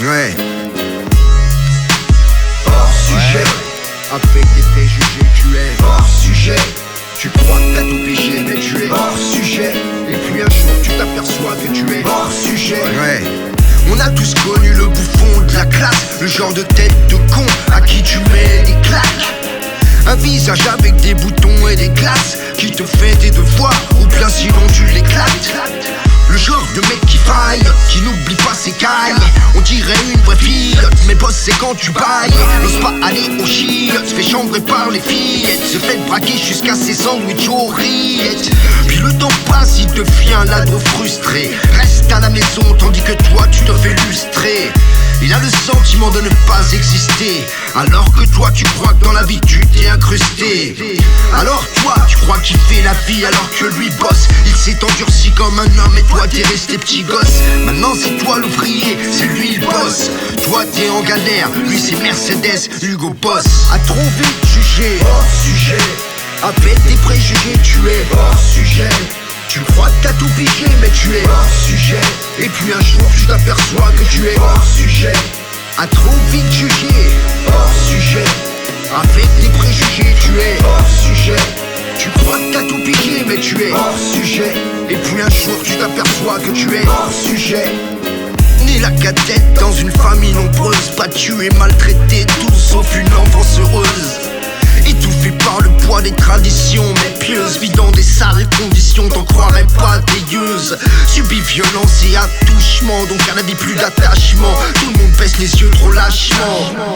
Ouais. Hors sujet. Avec des préjugés, tu es Hors sujet. Tu crois que t'as tout pigé, mais tu es Hors sujet. Et puis un jour, tu t'aperçois que tu es Hors sujet. Ouais. On a tous connu le bouffon de la classe, le genre de tête de con à qui tu mets des claques. Un visage avec des boutons et des glaces qui te fait tes devoirs ou bien sinon tu l'éclates. Le genre de mec qui faille, qui n'oublie pas ses cailles. On dirait une vraie fille, mais boss c'est quand tu bailles. N'ose pas aller au chiottes, se fait chambrer par les fillettes, se fait braquer jusqu'à ses sandwichs aux rillettes. Puis le temps passe, il devient un ladro frustré. Reste à la maison tandis que toi tu te fais lustrer. Il a le sentiment de ne pas exister, alors que toi tu crois que dans la vie tu t'es incrusté. Alors toi tu crois qu'il fait la vie alors que lui bosse. Il s'est endurci comme un homme et toi t'es resté petit gosse. Maintenant c'est toi l'ouvrier, c'est lui le boss. Toi t'es en galère, lui c'est Mercedes, Hugo Boss. A trop vite jugé, Hors sujet. avec des préjugés tu es Hors sujet. Tu crois que t'as tout pigé mais tu es Hors sujet. Et puis un jour tu t'aperçois que tu es Hors sujet. A trop vite jugé, Hors sujet. avec des préjugés tu es Hors sujet. Tu crois que t'as tout pigé mais tu es Hors sujet. Et puis un jour tu t'aperçois que tu es Hors sujet. Né la cadette dans une famille nombreuse, battue et maltraitée, tout sauf une enfance heureuse. Étouffé par le poids des traditions, mais pieuse, vit dans des sales conditions, t'en croirais pas dégueuse. Subit violence et attouchement, donc à la vie plus d'attachement. Tout le monde baisse les yeux trop lâchement.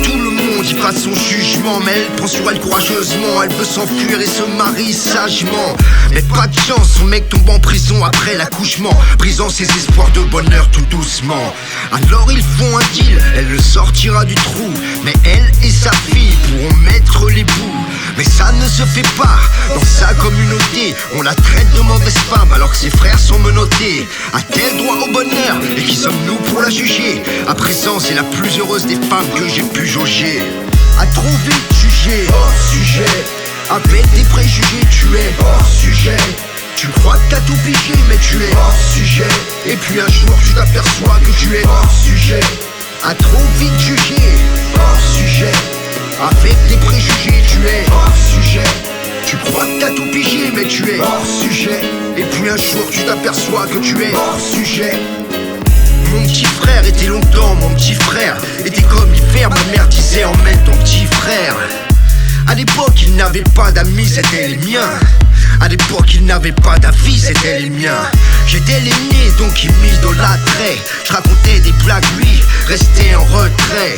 Tout le monde y fera son jugement, mais elle prend sur elle courageusement. Elle veut s'enfuir et se marie sagement. Mais pas de chance, son mec tombe en prison après l'accouchement, brisant ses espoirs de bonheur tout doucement. Alors ils font un deal, elle le sortira du trou, mais elle et sa fille pourront mettre les bouts. Mais ça ne se fait pas dans sa communauté. On la traite de mauvaise femme alors que ses frères sont menottés. A-t-elle droit au bonheur? Et qui sommes-nous pour la juger? À présent c'est la plus heureuse des femmes que j'ai pu jauger. A trop vite jugé, Hors sujet. avec des préjugés tu es Hors sujet. Tu crois que t'as tout pigé mais tu es Hors sujet. Et puis un jour tu t'aperçois que tu es Hors sujet. A trop vite jugé, Hors sujet. avec des préjugés tu es Hors sujet. Tu crois que t'as tout pigé mais tu es Hors sujet. Et puis un jour tu t'aperçois que tu es Hors sujet. Mon petit frère était longtemps mon petit frère. Était comme l'hiver, ma mère disait emmène ton petit frère. À l'époque il n'avait pas d'amis, c'était les miens. À l'époque il n'avait pas d'avis, c'était les miens. J'étais l'aîné donc il m'idolâtrait. Je racontais des blagues, lui restait en retrait.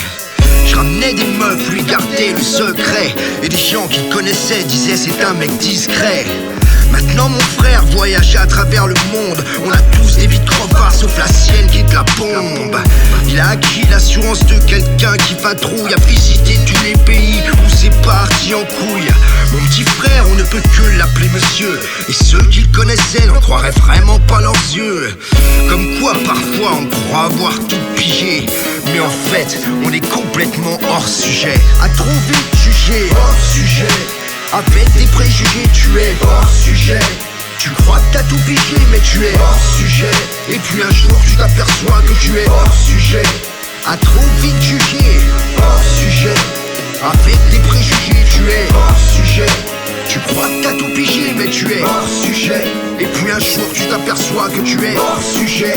Je ramenais des meufs, lui gardait le secret. Et des gens qui le connaissaient disaient c'est un mec discret. Maintenant mon frère voyage à travers le monde. On a tous des vies trop rares sauf la sienne qui est de la bombe. Il a acquis l'assurance de quelqu'un qui patrouille, a visité tous les pays où c'est parti en couille. Mon petit frère on ne peut que l'appeler monsieur. Et ceux qui le connaissaient n'en croiraient vraiment pas leurs yeux. Comme quoi parfois on croit avoir tout pigé, mais en fait on est complètement hors sujet. A trop vite jugé, Hors sujet. avec des préjugés tu es Hors sujet. Tu crois que t'as tout pigé mais tu es Hors sujet. Et puis un jour tu t'aperçois que tu es Hors sujet. A trop vite jugé, Hors sujet. avec des préjugés tu es Hors sujet. Tu crois que t'as tout pigé mais tu es Hors sujet. Et puis un jour tu t'aperçois que tu es Hors sujet.